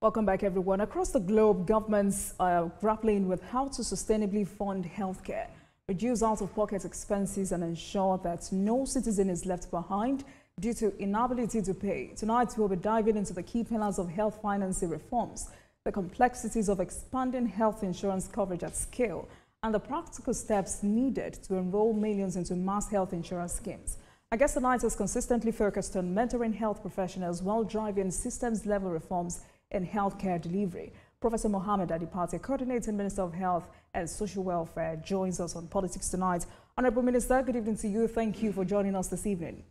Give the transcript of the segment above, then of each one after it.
Welcome back, everyone. Across the globe, governments are grappling with how to sustainably fund healthcare, reduce out-of-pocket expenses, and ensure that no citizen is left behind due to inability to pay. Tonight, we'll be diving into the key pillars of health financing reforms, the complexities of expanding health insurance coverage at scale, and the practical steps needed to enroll millions into mass health insurance schemes. Our guest tonight is consistently focused on mentoring health professionals while driving systems-level reforms in healthcare delivery. Professor Mohammed Pate, Coordinating Minister of Health and Social Welfare, joins us on Politics Tonight. Honourable Minister, good evening to you. Thank you for joining us this evening.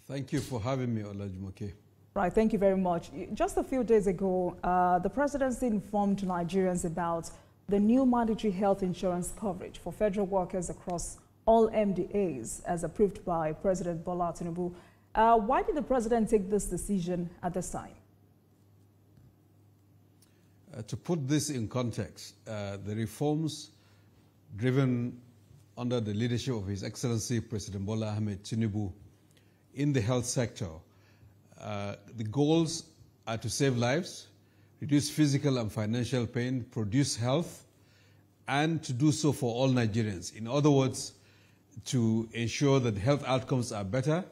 Thank you for having me, Olajumoke. Right, thank you very much. Just a few days ago, the presidency informed Nigerians about the new mandatory health insurance coverage for federal workers across all MDAs as approved by President Bola Tinubu. Why did the president take this decision at this time? To put this in context, the reforms driven under the leadership of His Excellency President Bola Ahmed Tinubu in the health sector, the goals are to save lives, reduce physical and financial pain, produce health, and to do so for all Nigerians. In other words, to ensure that health outcomes are better,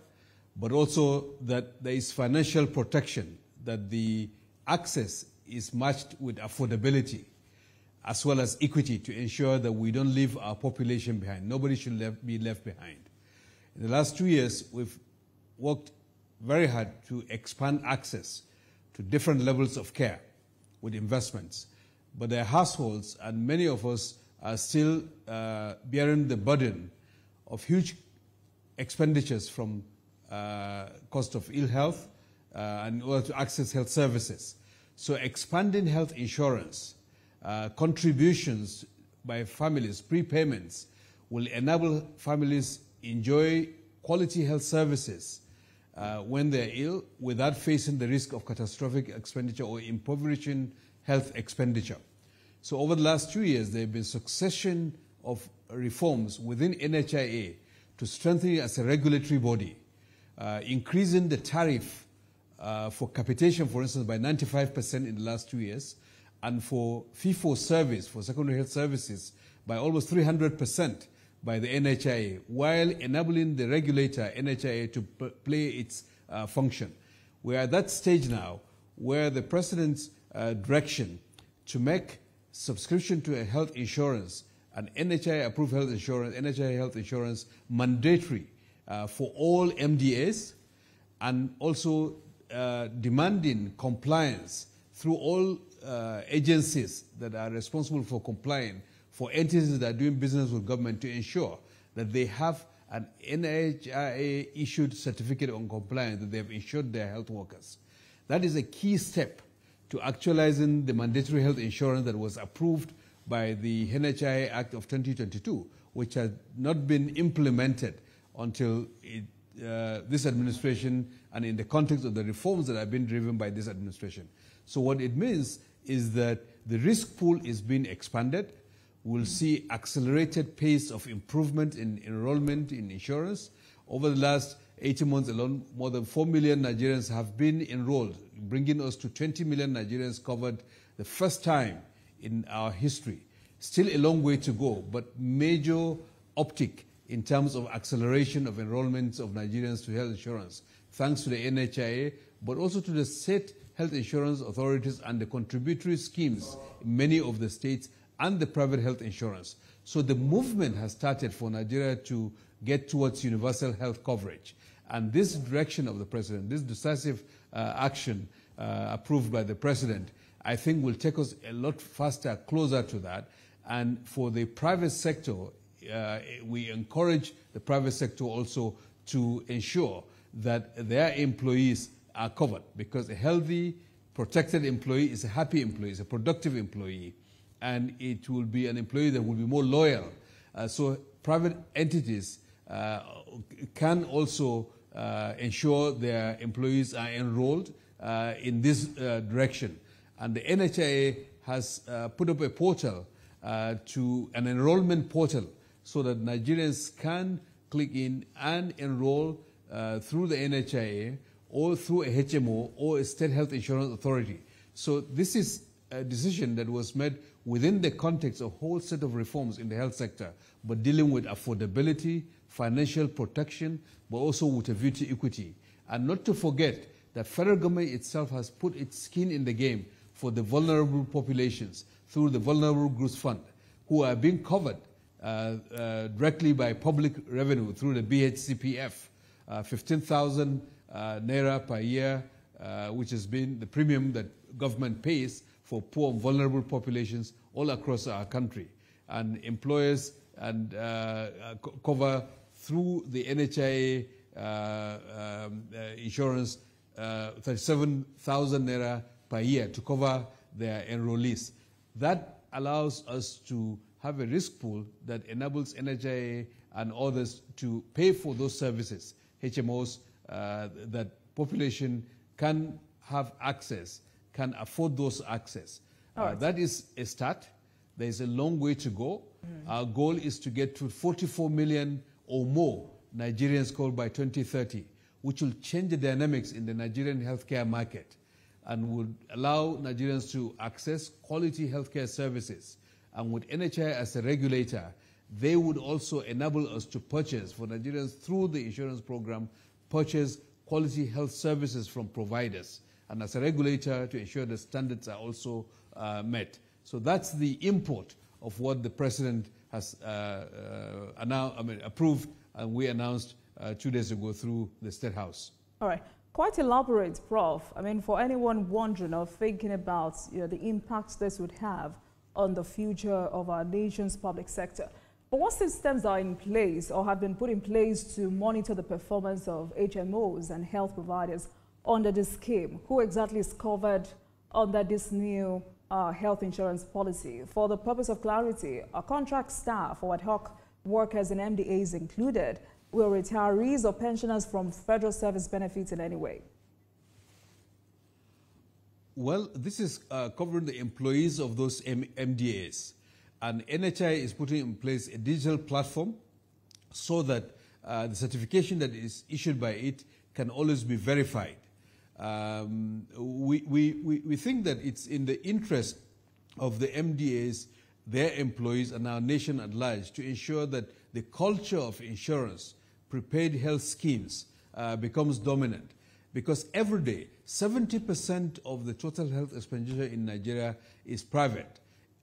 but also that there is financial protection, that the access is matched with affordability, as well as equity, to ensure that we don't leave our population behind. Nobody should be left behind. In the last 2 years, we've worked very hard to expand access to different levels of care with investments. But there are households, and many of us are still bearing the burden of huge expenditures from cost of ill health and in order to access health services. So expanding health insurance, contributions by families, prepayments, will enable families enjoy quality health services when they're ill without facing the risk of catastrophic expenditure or impoverishing health expenditure. So over the last 2 years, there have been succession of reforms within NHIA to strengthen it as a regulatory body, increasing the tariff for capitation, for instance, by 95% in the last 2 years, and for fee-for-service, for secondary health services, by almost 300% by the NHIA, while enabling the regulator, NHIA, to play its function. We are at that stage now where the President's direction to make subscription to a health insurance, an NHIA-approved health insurance, NHIA health insurance, mandatory for all MDAs, and also demanding compliance through all agencies that are responsible for complying, for entities that are doing business with government, to ensure that they have an NHIA-issued certificate on compliance, that they have insured their health workers. That is a key step to actualizing the mandatory health insurance that was approved by the NHIA Act of 2022, which had not been implemented until this administration, and in the context of the reforms that have been driven by this administration. So what it means is that the risk pool is being expanded. We'll see accelerated pace of improvement in enrollment in insurance. Over the last 18 months alone, more than 4 million Nigerians have been enrolled, bringing us to 20 million Nigerians covered the first time in our history. Still a long way to go, but major uptick in terms of acceleration of enrollments of Nigerians to health insurance, thanks to the NHIA, but also to the state health insurance authorities and the contributory schemes in many of the states and the private health insurance. So the movement has started for Nigeria to get towards universal health coverage. And this direction of the President, this decisive action approved by the President, I think will take us a lot faster, closer to that. And for the private sector, we encourage the private sector also to ensure that their employees are covered, because a healthy, protected employee is a happy employee, is a productive employee, and it will be an employee that will be more loyal. So private entities can also ensure their employees are enrolled in this direction. And the NHIA has put up a portal, to an enrollment portal, so that Nigerians can click in and enroll through the NHIA or through a HMO or a state health insurance authority. So this is a decision that was made within the context of a whole set of reforms in the health sector, but dealing with affordability, financial protection, but also with a view to equity. And not to forget that federal government itself has put its skin in the game for the vulnerable populations through the Vulnerable Groups Fund, who are being covered directly by public revenue through the BHCPF, 15,000 naira per year, which has been the premium that government pays for poor and vulnerable populations all across our country. And employers and cover through the NHIA insurance 37,000 naira per year to cover their enrollees. That allows us to have a risk pool that enables NHIA and others to pay for those services, HMOs, that population can have access, can afford those access. Right. That is a start. There is a long way to go. Our goal is to get to 44 million or more Nigerians covered by 2030, which will change the dynamics in the Nigerian healthcare market and would allow Nigerians to access quality healthcare services. And with NHI as a regulator, they would also enable us to purchase, for Nigerians through the insurance program, purchase quality health services from providers. And as a regulator, to ensure the standards are also met. So that's the import of what the President has approved and we announced 2 days ago through the State House. All right. Quite elaborate, Prof. I mean, for anyone wondering or thinking about the impact this would have on the future of our nation's public sector. But what systems are in place or have been put in place to monitor the performance of HMOs and health providers under this scheme? Who exactly is covered under this new health insurance policy? For the purpose of clarity, are contract staff or ad hoc workers and MDAs included? Will retirees or pensioners from federal service benefit in any way? Well, this is covering the employees of those MDAs. And NHI is putting in place a digital platform so that the certification that is issued by it can always be verified. We think that it's in the interest of the MDAs, their employees, and our nation at large to ensure that the culture of insurance, prepaid health schemes, becomes dominant. Because every day, 70% of the total health expenditure in Nigeria is private,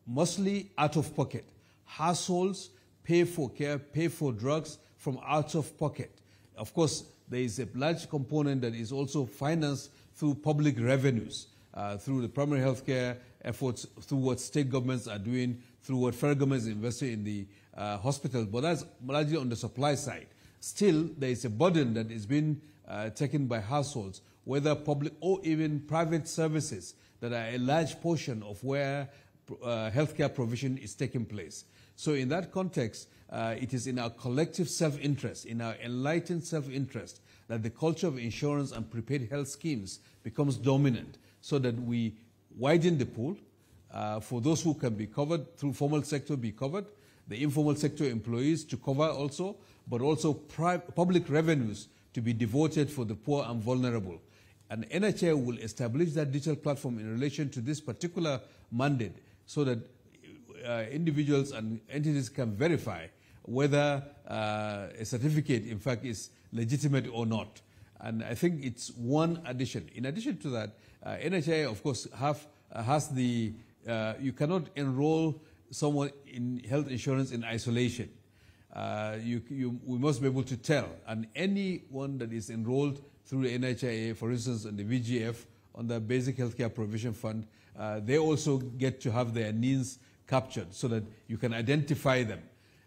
mostly out of pocket. Households pay for care, pay for drugs from out of pocket. Of course, there is a large component that is also financed through public revenues, through the primary health care efforts, through what state governments are doing, through what federal government is investing in the hospital. But that's largely on the supply side. Still, there is a burden that is being taken by households, whether public or even private services, that are a large portion of where healthcare provision is taking place. So in that context, it is in our collective self-interest, in our enlightened self-interest, that the culture of insurance and prepaid health schemes becomes dominant, so that we widen the pool for those who can be covered through formal sector, be covered, the informal sector employees to cover also, but also public revenues to be devoted for the poor and vulnerable. And NHA will establish that digital platform in relation to this particular mandate, so that individuals and entities can verify whether a certificate, in fact, is legitimate or not. And I think it's one addition. In addition to that, NHA, of course, has the, you cannot enroll someone in health insurance in isolation. We must be able to tell. And anyone that is enrolled through the NHIA, for instance, on the VGF, on the Basic Healthcare Provision Fund, they also get to have their needs captured so that you can identify them.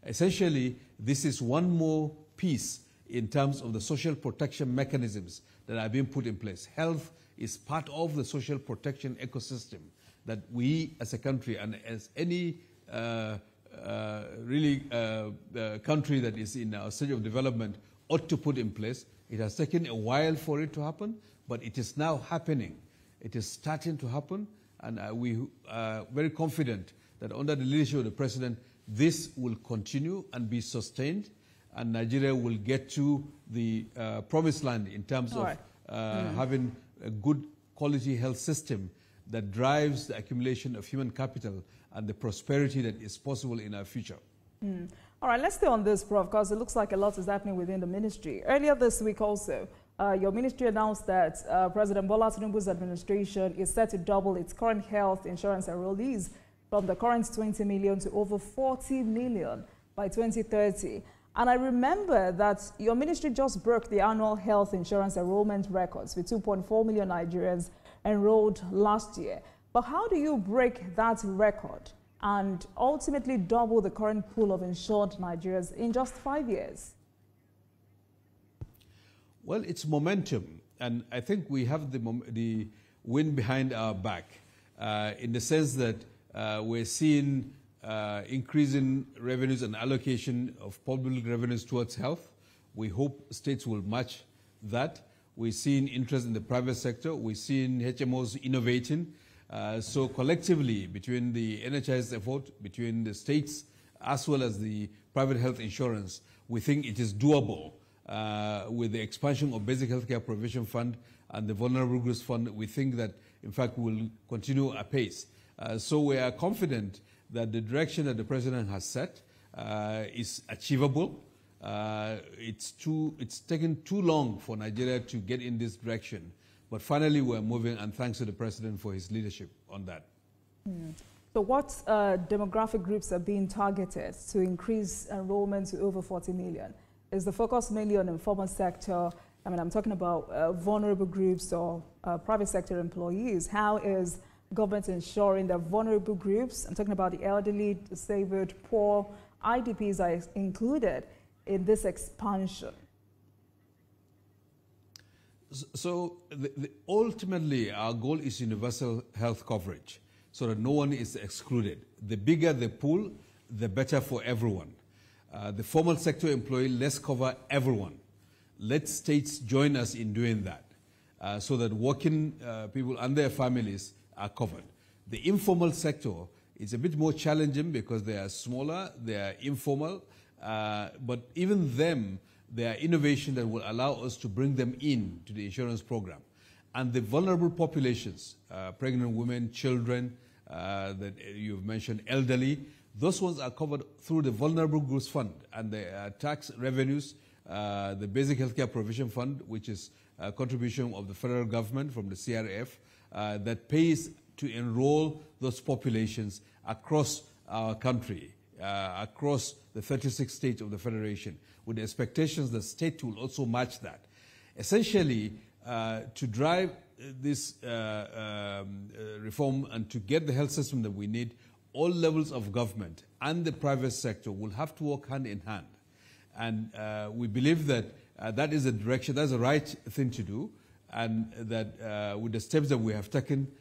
Essentially, this is one more piece in terms of the social protection mechanisms that are being put in place. Health is part of the social protection ecosystem that we as a country and as any country that is in our stage of development ought to put in place. It has taken a while for it to happen, but it is now happening. It is starting to happen, and we are very confident that under the leadership of the President, this will continue and be sustained, and Nigeria will get to the promised land in terms of having a good quality health system that drives the accumulation of human capital and the prosperity that is possible in our future. All right, let's stay on this, Prof, because it looks like a lot is happening within the ministry. Earlier this week also, your ministry announced that President Bola Tinubu's administration is set to double its current health insurance enrollees from the current 20 million to over 40 million by 2030. And I remember that your ministry just broke the annual health insurance enrollment records with 2.4 million Nigerians enrolled last year. But how do you break that record and ultimately double the current pool of insured Nigerians in just 5 years? Well, it's momentum, and I think we have the wind behind our back in the sense that we're seeing increasing revenues and allocation of public revenues towards health. We hope states will match that. We're seeing interest in the private sector. We're seeing HMOs innovating. So collectively, between the NHIS effort, between the states, as well as the private health insurance, we think it is doable. With the expansion of Basic Healthcare Provision Fund and the Vulnerable Groups Fund, we think that, in fact, we'll continue apace. So we are confident that the direction that the President has set is achievable. It's taken too long for Nigeria to get in this direction. But finally, we're moving, and thanks to the President for his leadership on that. So what demographic groups are being targeted to increase enrollment to over 40 million? Is the focus mainly on the informal sector? I mean, I'm talking about vulnerable groups or private sector employees. How is government ensuring that vulnerable groups, I'm talking about the elderly, disabled, poor, IDPs are included in this expansion? So ultimately, our goal is universal health coverage so that no one is excluded. The bigger the pool, the better for everyone. The formal sector employee, let's cover everyone. Let states join us in doing that so that working people and their families are covered. The informal sector is a bit more challenging because they are smaller, they are informal, but even them, there are innovation that will allow us to bring them in to the insurance program. And the vulnerable populations, pregnant women, children, that you've mentioned, elderly, those ones are covered through the Vulnerable Groups Fund and the tax revenues, the Basic Healthcare Provision Fund, which is a contribution of the federal government from the CRF, that pays to enroll those populations across our country, across the 36 states of the Federation, with the expectations that state will also match that. Essentially, to drive this reform and to get the health system that we need, all levels of government and the private sector will have to work hand in hand. And we believe that that is the direction, that's the right thing to do, and that with the steps that we have taken,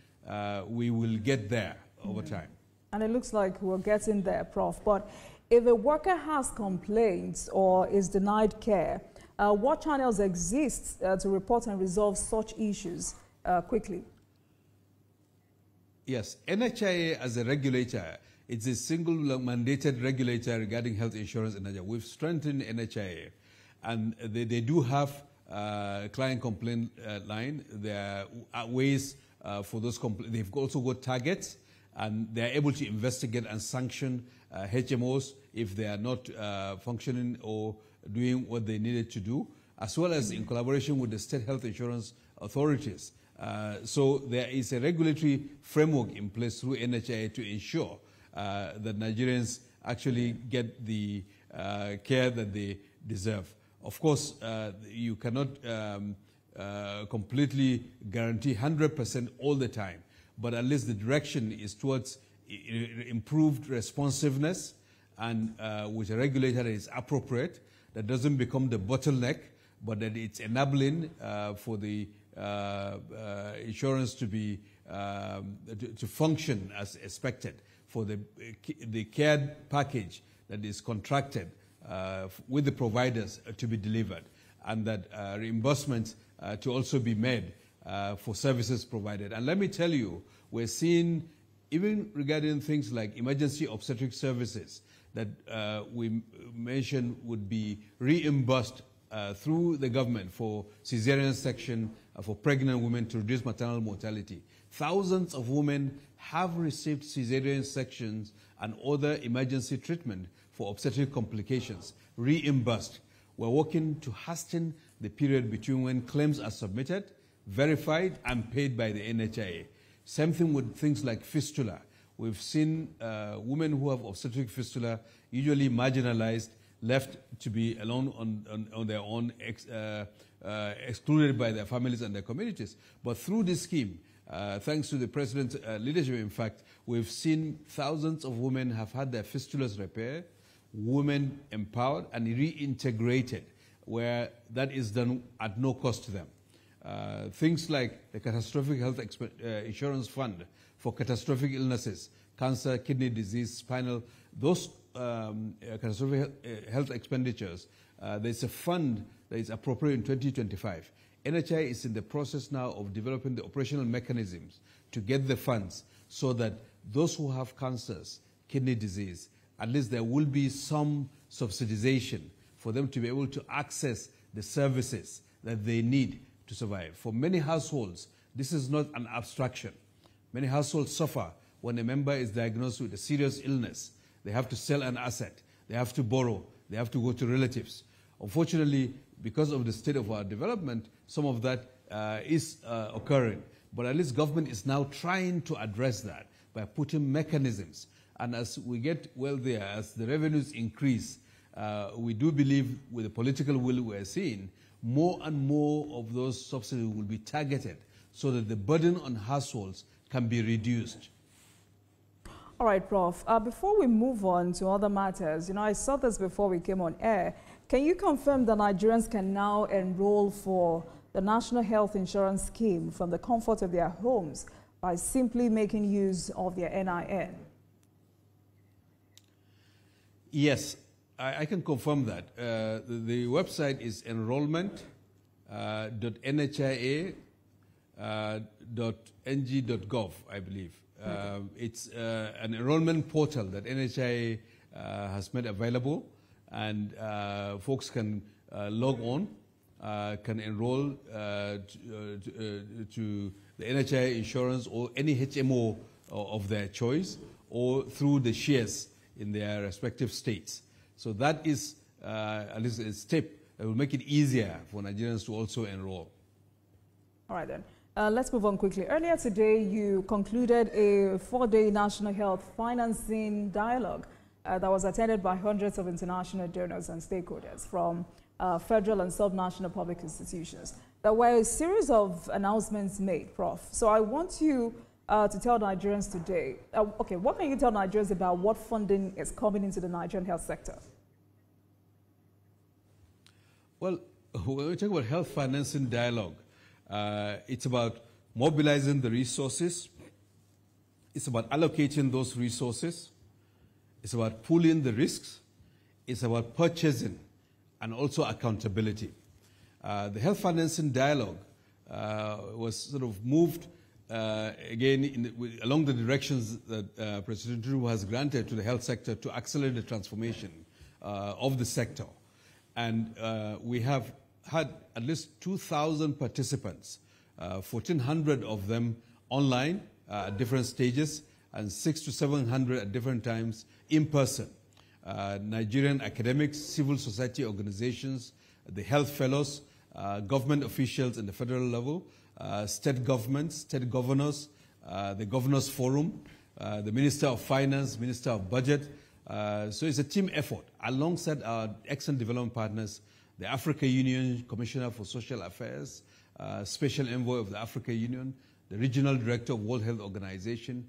we will get there over time. And it looks like we're getting there, Prof. But if a worker has complaints or is denied care, what channels exist to report and resolve such issues quickly? Yes, NHIA as a regulator, it's a single mandated regulator regarding health insurance in Nigeria. We've strengthened NHIA, and they do have a client complaint line. There are ways for those complaints. They've also got targets, and they're able to investigate and sanction HMOs if they are not functioning or doing what they needed to do, as well as in collaboration with the state health insurance authorities. So there is a regulatory framework in place through NHIA to ensure that Nigerians actually get the care that they deserve. Of course, you cannot completely guarantee 100% all the time, but at least the direction is towards improved responsiveness and with a regulator that is appropriate, that doesn't become the bottleneck, but that it's enabling for the insurance to be to function as expected, for the care package that is contracted with the providers to be delivered, and that reimbursements to also be made for services provided. And let me tell you, we're seeing, even regarding things like emergency obstetric services that we mentioned would be reimbursed through the government for cesarean section for pregnant women to reduce maternal mortality. Thousands of women have received cesarean sections and other emergency treatment for obstetric complications, reimbursed. We're working to hasten the period between when claims are submitted, verified, and paid by the NHIA. Same thing with things like fistula. We've seen women who have obstetric fistula, usually marginalized, left to be alone on their own, excluded by their families and their communities. But through this scheme, thanks to the President's leadership, in fact, we've seen thousands of women have had their fistulas repaired, women empowered and reintegrated, where that is done at no cost to them. Things like the Catastrophic Health Insurance Fund for catastrophic illnesses, cancer, kidney disease, spinal, those catastrophic health expenditures, there's a fund that is appropriate in 2025. NHI is in the process now of developing the operational mechanisms to get the funds so that those who have cancers, kidney disease, at least there will be some subsidization for them to be able to access the services that they need to survive. For many households, this is not an abstraction. Many households suffer when a member is diagnosed with a serious illness. They have to sell an asset, they have to borrow, they have to go to relatives. Unfortunately, because of the state of our development, some of that is occurring. But at least government is now trying to address that by putting mechanisms. And as we get wealthier, as the revenues increase, we do believe with the political will we're seeing, more and more of those subsidies will be targeted so that the burden on households can be reduced. All right, Prof. Before we move on to other matters, I saw this before we came on air. Can you confirm that Nigerians can now enroll for the National Health Insurance Scheme from the comfort of their homes by simply making use of their NIN? Yes, I can confirm that. The website is enrollment.nhia.ng.gov, I believe. It's an enrollment portal that NHIA has made available, and folks can log on, can enroll to the NHIA insurance or any HMO of their choice, or through the shares in their respective states. So that is at least a step that will make it easier for Nigerians to also enroll. All right, then. Let's move on quickly. Earlier today, you concluded a 4-day national health financing dialogue that was attended by hundreds of international donors and stakeholders from federal and sub-national public institutions. There were a series of announcements made, Prof. So I want you to tell Nigerians today, okay, what can you tell Nigerians about what funding is coming into the Nigerian health sector? Well, when we talk about health financing dialogue, it's about mobilizing the resources. It's about allocating those resources. It's about pooling the risks. It's about purchasing and also accountability. The health financing dialogue was sort of moved again along the directions that President Tinubu has granted to the health sector to accelerate the transformation of the sector. And we have had at least 2,000 participants, 1,400 of them online at different stages, and 600 to 700 at different times in person. Nigerian academics, civil society organizations, the health fellows, government officials in the federal level, state governments, state governors, the Governors Forum, the Minister of Finance, Minister of Budget. So it's a team effort alongside our excellent development partners, the Africa Union Commissioner for Social Affairs, Special Envoy of the Africa Union, the Regional Director of World Health Organization,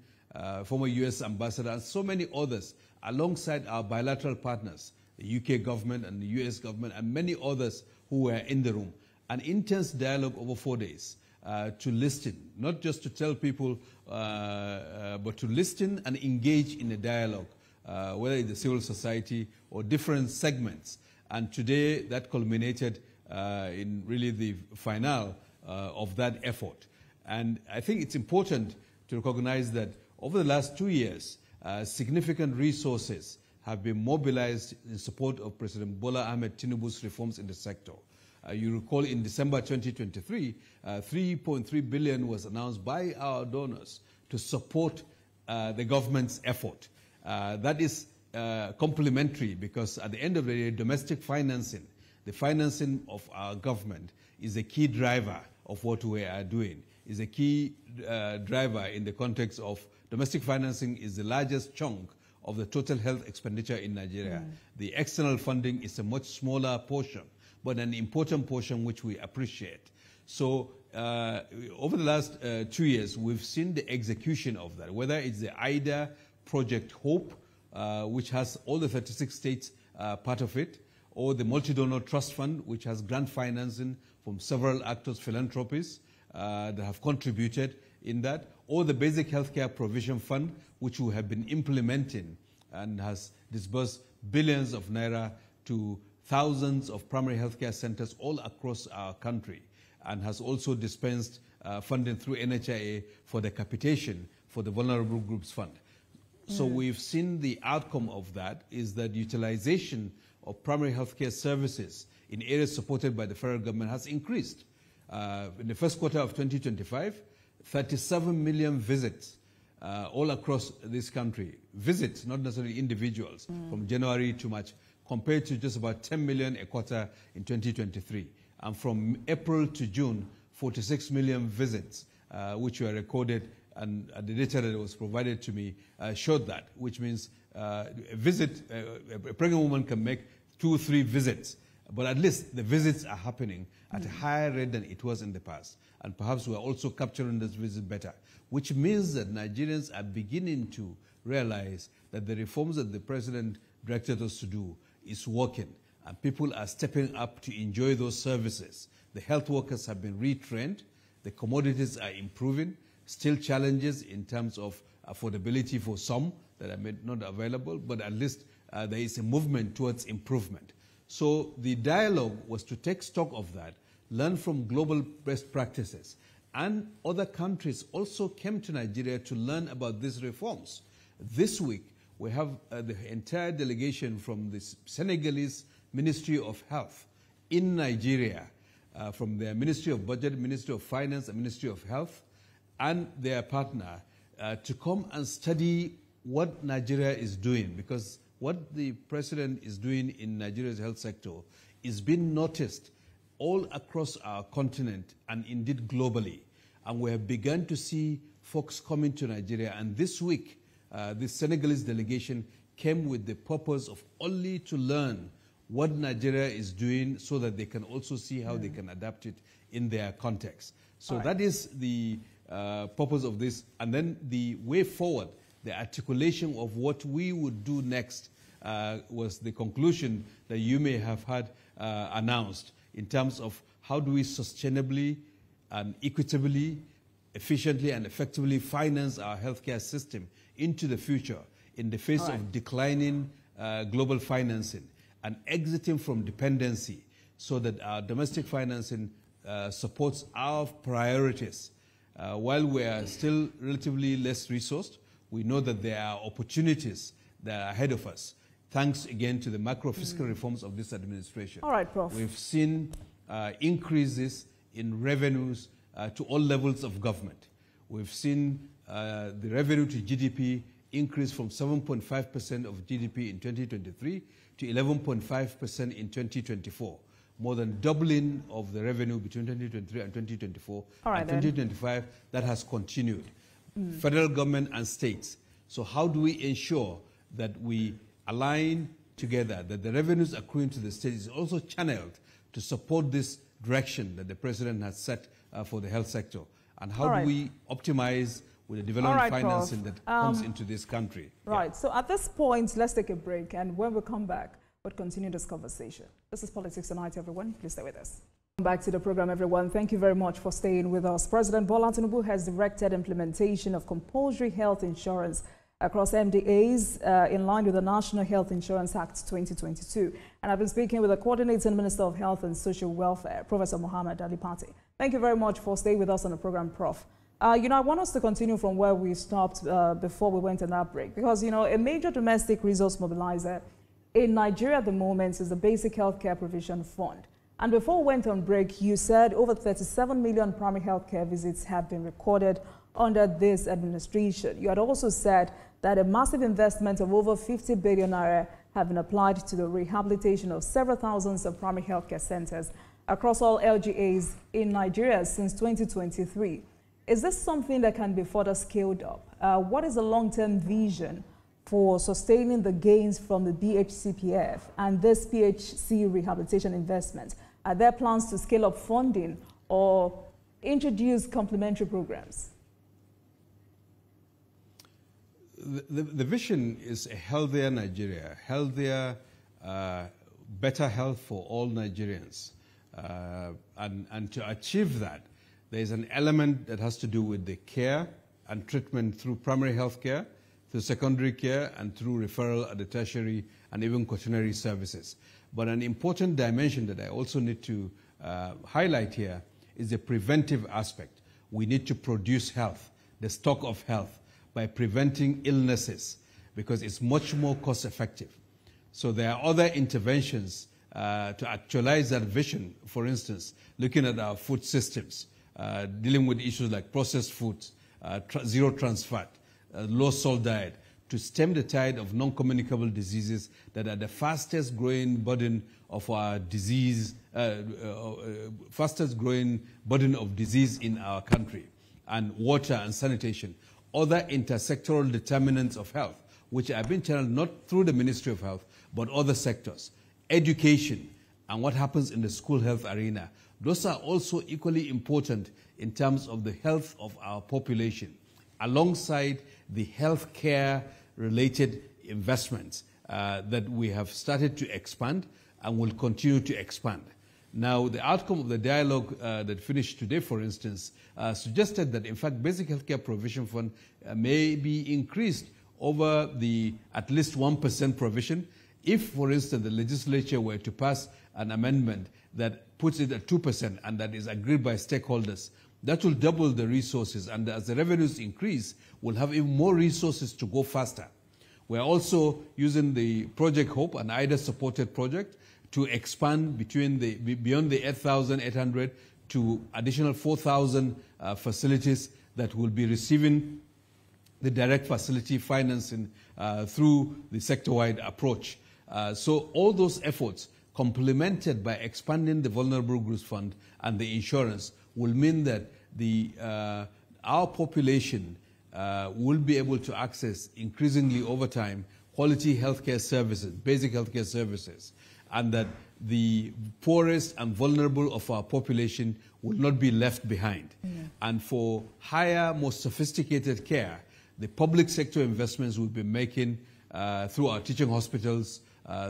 former U.S. Ambassador, and so many others, alongside our bilateral partners, the UK government and the US government, and many others who were in the room. An intense dialogue over 4 days to listen, not just to tell people, but to listen and engage in a dialogue, whether it's the civil society or different segments. And today, that culminated in really the finale of that effort. And I think it's important to recognize that over the last 2 years, significant resources have been mobilized in support of President Bola Ahmed Tinubu's reforms in the sector. You recall in December 2023, 3.3 billion was announced by our donors to support the government's effort. That is complementary, because at the end of the day, domestic financing, the financing of our government, is a key driver of what we are doing, is a key driver in the context of domestic financing is the largest chunk of the total health expenditure in Nigeria. The external funding is a much smaller portion, but an important portion which we appreciate. So over the last 2 years, we've seen the execution of that, whether it's the IDA Project Hope, which has all the 36 states part of it, or the Multi-Donor Trust Fund, which has grant financing from several actors, philanthropists that have contributed in that, or the Basic Healthcare Provision Fund, which we have been implementing and has disbursed billions of naira to thousands of primary healthcare centers all across our country, and has also dispensed funding through NHIA for the capitation for the Vulnerable Groups Fund. So we've seen the outcome of that is that utilization of primary healthcare services in areas supported by the federal government has increased. In the first quarter of 2025, 37 million visits all across this country. Visits, not necessarily individuals, from January to March, compared to just about 10 million a quarter in 2023. And from April to June, 46 million visits, which were recorded, and the data that was provided to me showed that, which means a pregnant woman can make 2 or 3 visits, but at least the visits are happening at a higher rate than it was in the past. And perhaps we're also capturing this visit better, which means that Nigerians are beginning to realize that the reforms that the president directed us to do is working, and people are stepping up to enjoy those services. The health workers have been retrained, the commodities are improving, still challenges in terms of affordability for some that are not available, but at least there is a movement towards improvement. So the dialogue was to take stock of that, learn from global best practices, and other countries also came to Nigeria to learn about these reforms. This week, we have the entire delegation from the Senegalese Ministry of Health in Nigeria, from their Ministry of Budget, Ministry of Finance, and Ministry of Health, and their partner, to come and study what Nigeria is doing, because what the president is doing in Nigeria's health sector is being noticed all across our continent and indeed globally. And we have begun to see folks coming to Nigeria. And this week, the Senegalese delegation came with the purpose of only to learn what Nigeria is doing so that they can also see how they can adapt it in their context. So that is the purpose of this. And then the way forward, the articulation of what we would do next was the conclusion that you may have had announced in terms of how do we sustainably and equitably, efficiently and effectively finance our healthcare system into the future in the face of declining global financing and exiting from dependency, so that our domestic financing supports our priorities. While we are still relatively less resourced, we know that there are opportunities that are ahead of us, thanks again to the macro-fiscal reforms of this administration. All right, Prof. We've seen increases in revenues to all levels of government. We've seen the revenue to GDP increase from 7.5% of GDP in 2023 to 11.5% in 2024. More than doubling of the revenue between 2023 and 2024. And 2025, that has continued. Federal government and states. So how do we ensure that we align together, that the revenues accruing to the state is also channeled to support this direction that the president has set for the health sector? And how do we optimize with the development financing that comes into this country? Right. So at this point, let's take a break. And when we come back, we'll continue this conversation. This is Politics Tonight, everyone. Please stay with us. Welcome back to the program, everyone. Thank you very much for staying with us. President Bola Tinubu has directed implementation of compulsory health insurance across MDAs in line with the National Health Insurance Act 2022. And I've been speaking with the Coordinating Minister of Health and Social Welfare, Professor Muhammad Ali Pate. Thank you very much for staying with us on the program, Prof. I want us to continue from where we stopped before we went on that break, because, a major domestic resource mobilizer in Nigeria at the moment is the Basic Healthcare Provision Fund. And before we went on break, you said over 37 million primary health care visits have been recorded under this administration. You had also said that a massive investment of over 50 billion naira have been applied to the rehabilitation of several thousands of primary health care centers across all LGAs in Nigeria since 2023. Is this something that can be further scaled up? What is the long-term vision for sustaining the gains from the BHCPF and this PHC rehabilitation investment? Are there plans to scale up funding or introduce complementary programs? The vision is a healthier Nigeria, healthier, better health for all Nigerians. And to achieve that, there is an element that has to do with the care and treatment through primary health care, through secondary care, and through referral at the tertiary and even quaternary services. But an important dimension that I also need to highlight here is the preventive aspect. We need to produce health, the stock of health, by preventing illnesses, because it's much more cost effective. So there are other interventions to actualize that vision. For instance, looking at our food systems, dealing with issues like processed foods, zero trans fat, low salt diet, to stem the tide of non-communicable diseases that are the fastest growing burden of our disease, fastest growing burden of disease in our country, and water and sanitation. Other intersectoral determinants of health, which have been channeled not through the Ministry of Health, but other sectors. Education and what happens in the school health arena. Those are also equally important in terms of the health of our population, alongside the health care related investments that we have started to expand and will continue to expand. Now, the outcome of the dialogue that finished today, for instance, suggested that, in fact, Basic Healthcare Provision Fund may be increased over the at least 1% provision if, for instance, the legislature were to pass an amendment that puts it at 2% and that is agreed by stakeholders. That will double the resources, and as the revenues increase, we'll have even more resources to go faster. We're also using the Project Hope, an IDA-supported project, to expand beyond the 8,800 to additional 4,000 facilities that will be receiving the direct facility financing through the sector-wide approach. So all those efforts, complemented by expanding the Vulnerable Groups Fund and the insurance, will mean that our population will be able to access increasingly over time quality healthcare services, basic healthcare services, and that the poorest and vulnerable of our population will not be left behind. And for higher, more sophisticated care, the public sector investments we've been making through our teaching hospitals,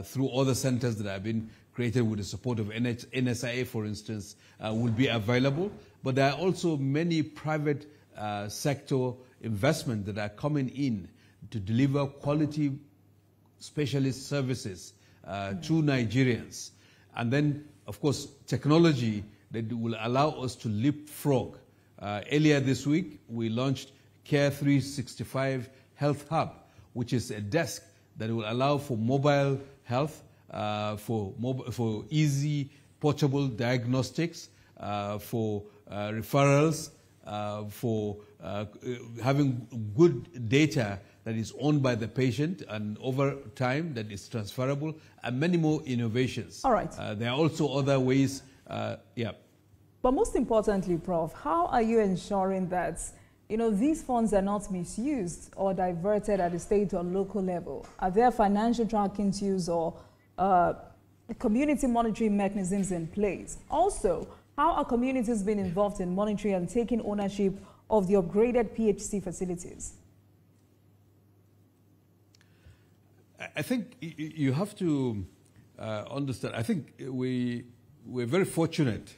through other centers that have been created with the support of NSIA, for instance, will be available. But there are also many private sector investments that are coming in to deliver quality specialist services to Nigerians. And then, of course, technology that will allow us to leapfrog. Earlier this week, we launched Care 365 Health Hub, which is a desk that will allow for mobile health, for easy, portable diagnostics, for referrals, for having good data that is owned by the patient and over time that is transferable, and many more innovations. All right. There are also other ways, But most importantly, Prof, how are you ensuring that these funds are not misused or diverted at the state or local level? Are there financial tracking tools or community monitoring mechanisms in place? Also, how are communities being involved in monitoring and taking ownership of the upgraded PHC facilities? I think you have to understand, I think we're very fortunate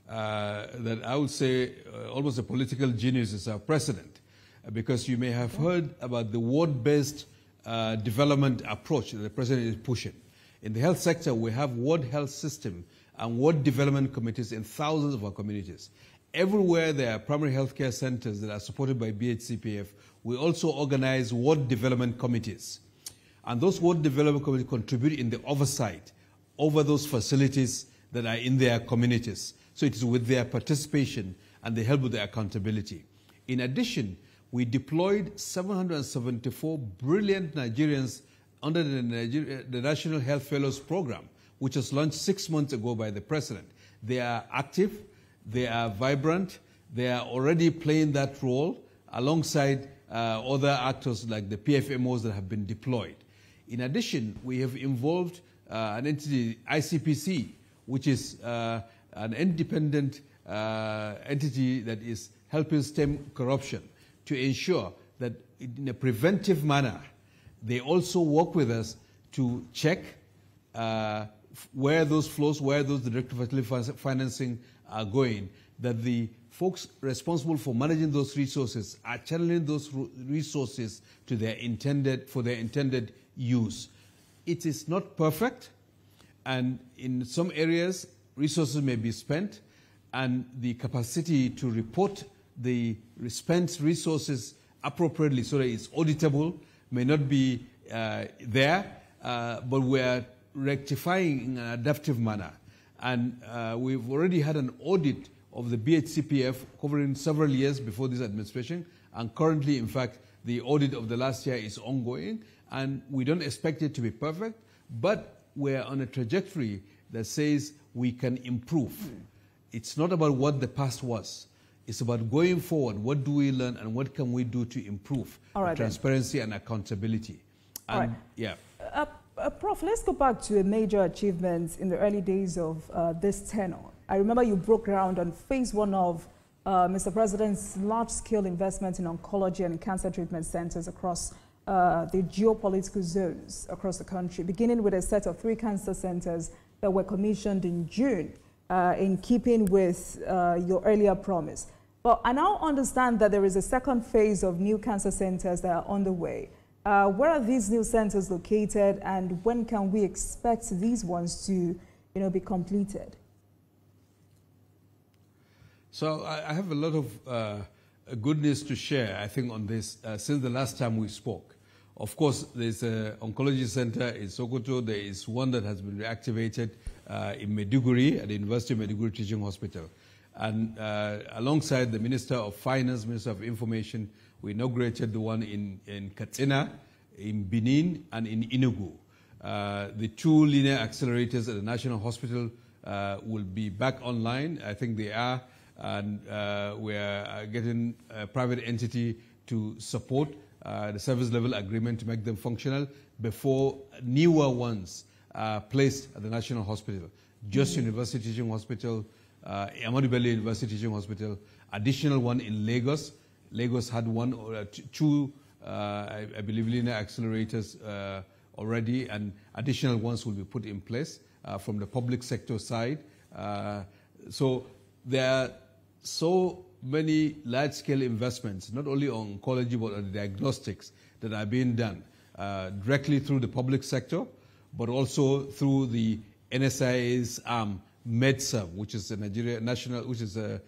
that I would say almost a political genius is our president, because you may have heard about the ward-based development approach that the president is pushing. In the health sector, we have ward health system and ward development committees in thousands of our communities. Everywhere there are primary health care centers that are supported by BHCPF, we also organize ward development committees. And those ward development committees contribute in the oversight over those facilities that are in their communities. So it is with their participation and the help with their accountability. In addition, we deployed 774 brilliant Nigerians under the National Health Fellows Program, which was launched 6 months ago by the President. They are active, they are vibrant, they are already playing that role alongside other actors like the PFMOs that have been deployed. In addition, we have involved an entity, ICPC, which is an independent entity that is helping stem corruption, to ensure that in a preventive manner, they also work with us to check where those flows, where those direct financing are going, that the folks responsible for managing those resources are channeling those resources to their intended use. It is not perfect, and in some areas, resources may be spent, and the capacity to report the spent resources appropriately so that it's auditable may not be there, but we are rectifying in an adaptive manner. And we've already had an audit of the BHCPF covering several years before this administration, and currently, in fact, the audit of the last year is ongoing, and we don't expect it to be perfect, but we're on a trajectory that says we can improve. It's not about what the past was. It's about going forward. What do we learn and what can we do to improve transparency and accountability? And yeah. Prof, let's go back to a major achievement in the early days of this tenure. I remember you broke ground on phase 1 of Mr. President's large-scale investment in oncology and cancer treatment centers across the geopolitical zones across the country, beginning with a set of 3 cancer centers that were commissioned in June, in keeping with your earlier promise. But I now understand that there is a second phase of new cancer centers that are on the way. Where are these new centers located, and when can we expect these ones to, be completed? So I have a lot of good news to share, I think, on this since the last time we spoke. Of course, there's an oncology center in Sokoto. There is one that has been reactivated in Maiduguri at the University of Maiduguri Teaching Hospital. And alongside the Minister of Finance, Minister of Information, we inaugurated the one in Katsina, in Benin, and in Enugu. The 2 linear accelerators at the National Hospital will be back online. I think they are, and we are getting a private entity to support the service level agreement to make them functional before newer ones are placed at the National Hospital. Just University Teaching Hospital, Ahmadu Bello University Teaching Hospital, additional one in Lagos. Lagos had 1 or 2, I believe, linear accelerators already, and additional ones will be put in place from the public sector side. So there are so many large-scale investments, not only on oncology but on the diagnostics that are being done directly through the public sector, but also through the NSIA's arm, MedServ, which is a Nigeria national, which is a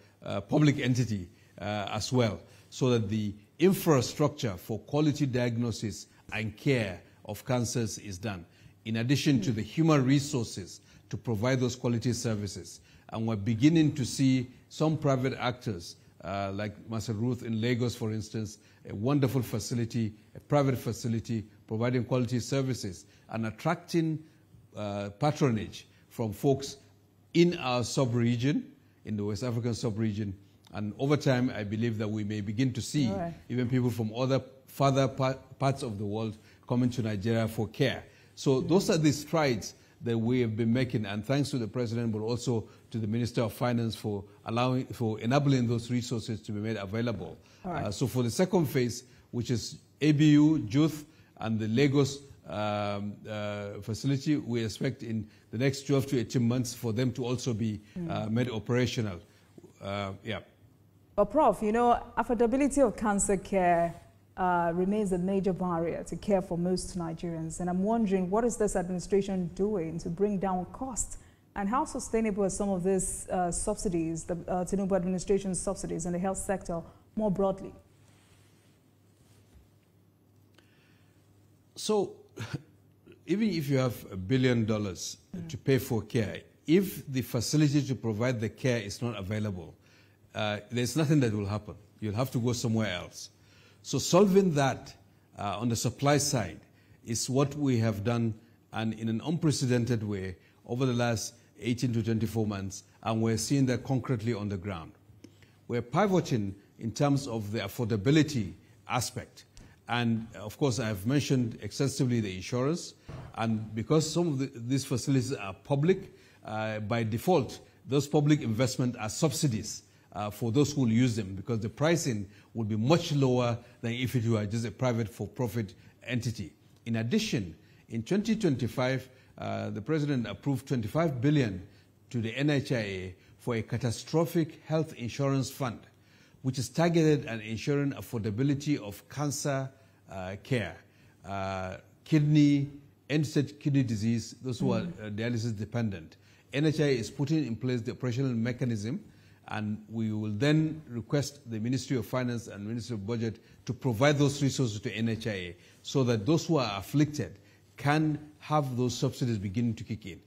public entity as well, so that the infrastructure for quality diagnosis and care of cancers is done, in addition to the human resources to provide those quality services. And we're beginning to see some private actors, like Master Ruth in Lagos, for instance, a wonderful facility, a private facility, providing quality services and attracting patronage from folks in our sub-region, in the West African sub-region. And over time, I believe that we may begin to see even people from other farther parts of the world coming to Nigeria for care. So those are the strides that we have been making, and thanks to the President, but also to the Minister of Finance for enabling those resources to be made available. So for the second phase, which is ABU, JUTH, and the Lagos facility, we expect in the next 12 to 18 months for them to also be made operational. But Prof, affordability of cancer care remains a major barrier to care for most Nigerians. And I'm wondering, what is this administration doing to bring down costs? And how sustainable are some of these subsidies, the Tinubu administration's subsidies in the health sector more broadly? So, even if you have $1 billion to pay for care, if the facility to provide the care is not available, there's nothing that will happen. You'll have to go somewhere else. So solving that on the supply side is what we have done, and in an unprecedented way over the last 18 to 24 months, and we're seeing that concretely on the ground. We're pivoting in terms of the affordability aspect. And of course, I've mentioned extensively the insurance. And because some of these facilities are public, by default, those public investments are subsidies for those who will use them, because the pricing will be much lower than if it were just a private for-profit entity. In addition, in 2025, the President approved $25 billion to the NHIA for a catastrophic health insurance fund, which is targeted at ensuring affordability of cancer care, kidney, end-stage kidney disease, those who are dialysis dependent. NHIA is putting in place the operational mechanism, and we will then request the Ministry of Finance and Ministry of Budget to provide those resources to NHIA so that those who are afflicted can have those subsidies beginning to kick in.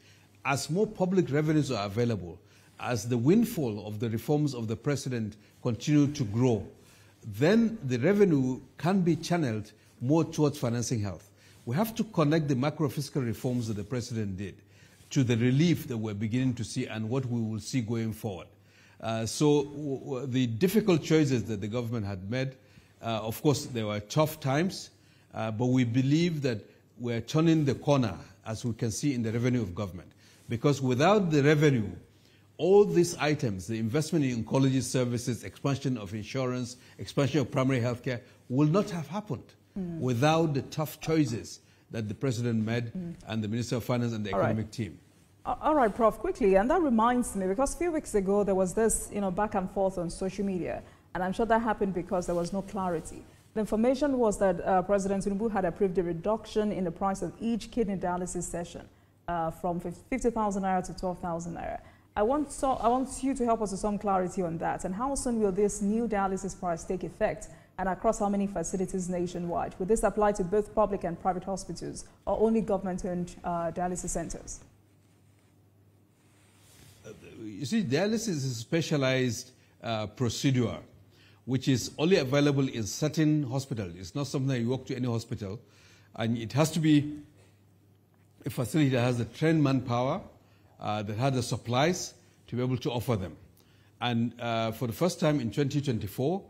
As more public revenues are available, as the windfall of the reforms of the President continue to grow, then the revenue can be channeled more towards financing health. We have to connect the macro-fiscal reforms that the President did to the relief that we're beginning to see and what we will see going forward. So the difficult choices that the government had made, of course, there were tough times, but we believe that we're turning the corner, as we can see in the revenue of government. Because without the revenue, all these items, the investment in oncology services, expansion of insurance, expansion of primary health care, will not have happened without the tough choices that the President made and the Minister of Finance and the economic team. All right, Prof, quickly, and that reminds me, because a few weeks ago there was this, back and forth on social media, and I'm sure that happened because there was no clarity. The information was that President Tinubu had approved a reduction in the price of each kidney dialysis session from 50,000 naira to 12,000 naira. I want you to help us with some clarity on that. And how soon will this new dialysis price take effect, and across how many facilities nationwide? Will this apply to both public and private hospitals, or only government-owned dialysis centers? You see, dialysis is a specialized procedure, which is only available in certain hospitals. It's not something that you walk to any hospital, and it has to be a facility that has the trained manpower, that has the supplies to be able to offer them. And for the first time in 2024,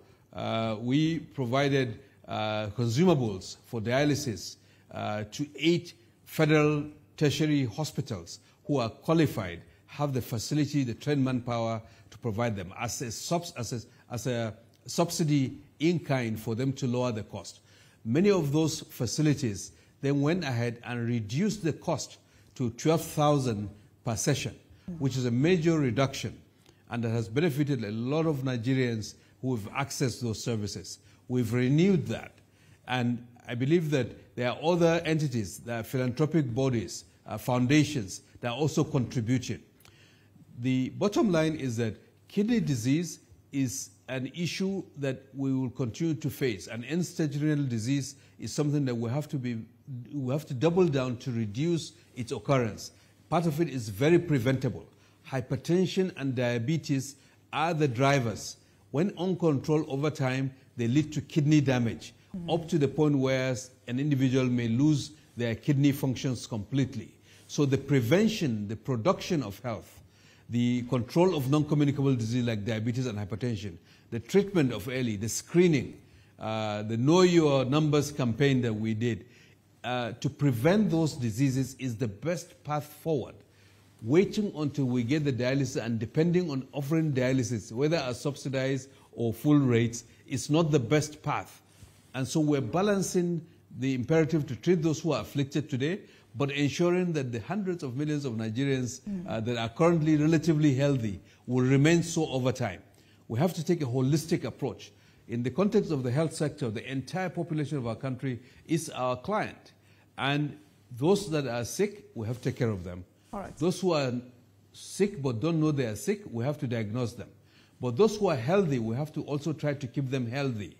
we provided consumables for dialysis to 8 federal tertiary hospitals who are qualified, have the facility, the trained manpower to provide them as a subsidy in kind for them to lower the cost. Many of those facilities then went ahead and reduced the cost to 12,000 per session, which is a major reduction, and that has benefited a lot of Nigerians who have accessed those services. We've renewed that, and I believe that there are other entities, there are philanthropic bodies, foundations that are also contributing. The bottom line is that kidney disease is an issue that we will continue to face, and end-stage renal disease is something that we have to double down to reduce its occurrence. Part of it is very preventable. Hypertension and diabetes are the drivers. When uncontrolled over time, they lead to kidney damage, up to the point where an individual may lose their kidney functions completely. So the prevention, the production of health, the control of non-communicable disease like diabetes and hypertension, the treatment of early, the screening, the Know Your Numbers campaign that we did, to prevent those diseases is the best path forward. Waiting until we get the dialysis and depending on offering dialysis, whether at subsidized or full rates, is not the best path. And so we're balancing the imperative to treat those who are afflicted today, but ensuring that the hundreds of millions of Nigerians that are currently relatively healthy will remain so over time. We have to take a holistic approach. In the context of the health sector, the entire population of our country is our client. And those that are sick, we have to take care of them. All right. Those who are sick but don't know they are sick, we have to diagnose them. But those who are healthy, we have to also try to keep them healthy.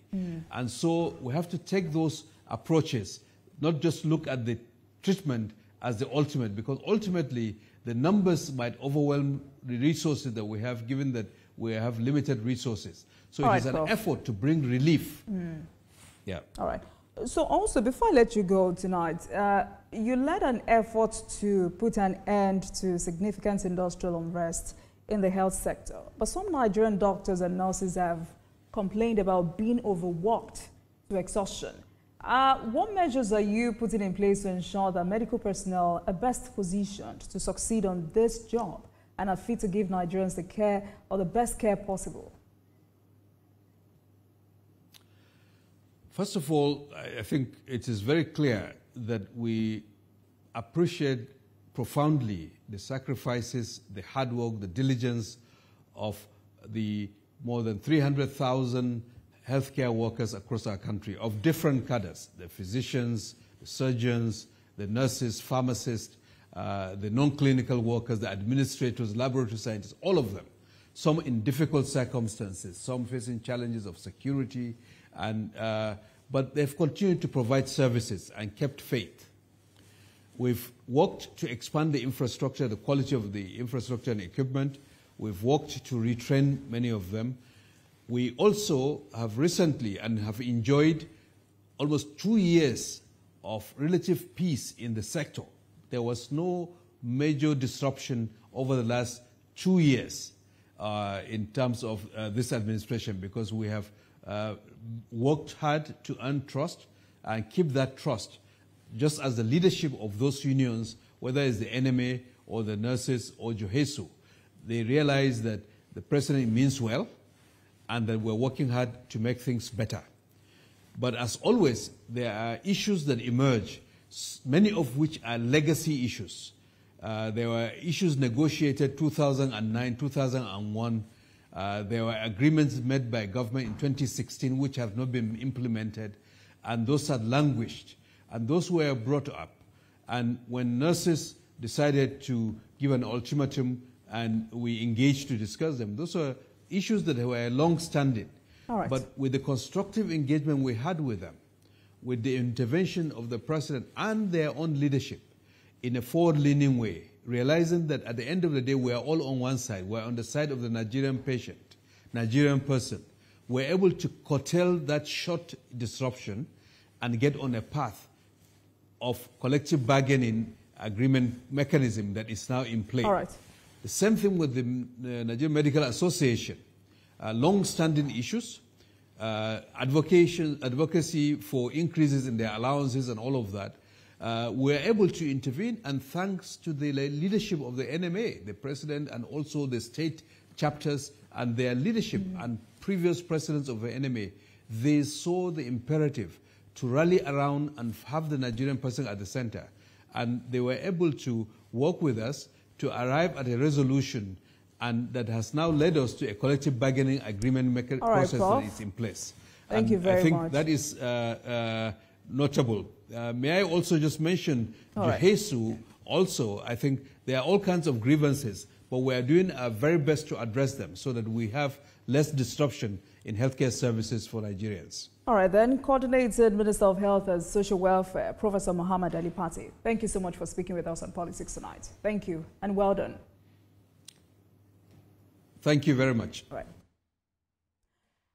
And so we have to take those approaches, not just look at the treatment as the ultimate, because ultimately the numbers might overwhelm the resources that we have, given that we have limited resources. So it is an effort to bring relief. Yeah. All right. So also, before I let you go tonight, you led an effort to put an end to significant industrial unrest in the health sector. But some Nigerian doctors and nurses have complained about being overworked to exhaustion. What measures are you putting in place to ensure that medical personnel are best positioned to succeed on this job and are fit to give Nigerians the care or the best care possible? First of all, I think it is very clear that we appreciate profoundly the sacrifices, the hard work, the diligence of the more than 300,000 healthcare workers across our country of different cadres, the physicians, the surgeons, the nurses, pharmacists, the non-clinical workers, the administrators, laboratory scientists, all of them. Some in difficult circumstances, some facing challenges of security, but they've continued to provide services and kept faith. We've worked to expand the infrastructure, the quality of the infrastructure and equipment. We've worked to retrain many of them. We also have recently and have enjoyed almost 2 years of relative peace in the sector. There was no major disruption over the last 2 years in terms of this administration, because we have worked hard to earn trust and keep that trust, just as the leadership of those unions, whether it's the NMA or the nurses or Johesu, they realize that the president means well and that we're working hard to make things better. But as always, there are issues that emerge, many of which are legacy issues. There were issues negotiated 2009, 2001. There were agreements made by government in 2016 which have not been implemented, and those had languished, and those were brought up. And when nurses decided to give an ultimatum and we engaged to discuss them, those were issues that were long-standing. All right. But with the constructive engagement we had with them, with the intervention of the president and their own leadership in a forward-leaning way, realizing that at the end of the day, we are all on one side. We're on the side of the Nigerian patient, Nigerian person. We're able to curtail that short disruption and get on a path of collective bargaining agreement mechanism that is now in place. All right. The same thing with the Nigerian Medical Association. Long-standing issues, advocacy for increases in their allowances and all of that. We're able to intervene, and thanks to the leadership of the NMA, the president, and also the state chapters and their leadership and previous presidents of the NMA, they saw the imperative to rally around and have the Nigerian person at the center. And they were able to work with us to arrive at a resolution, and that has now led us to a collective bargaining agreement process that is in place. Thank you very much. I think that is notable. May I also just mention Johesu also. I think there are all kinds of grievances, but we are doing our very best to address them so that we have less disruption in healthcare services for Nigerians. All right, then, Coordinated Minister of Health and Social Welfare, Professor Muhammad Ali Pate. Thank you so much for speaking with us on Politics Tonight. Thank you, and well done. Thank you very much. All right.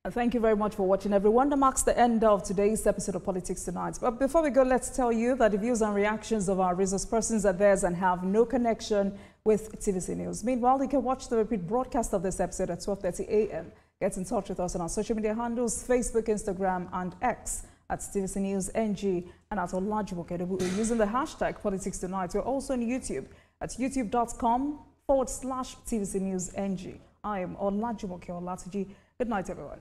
And thank you very much for watching, everyone. That marks the end of today's episode of Politics Tonight. But before we go, let's tell you that the views and reactions of our resource persons are theirs and have no connection with TVC News. Meanwhile, you can watch the repeat broadcast of this episode at 12:30 a.m. Get in touch with us on our social media handles, Facebook, Instagram, and X at TVC News NG and at Olajumoke. We're using the hashtag Politics Tonight. We're also on YouTube at youtube.com/TVC News NG. I am Olajumoke Olatuji. Good night, everyone.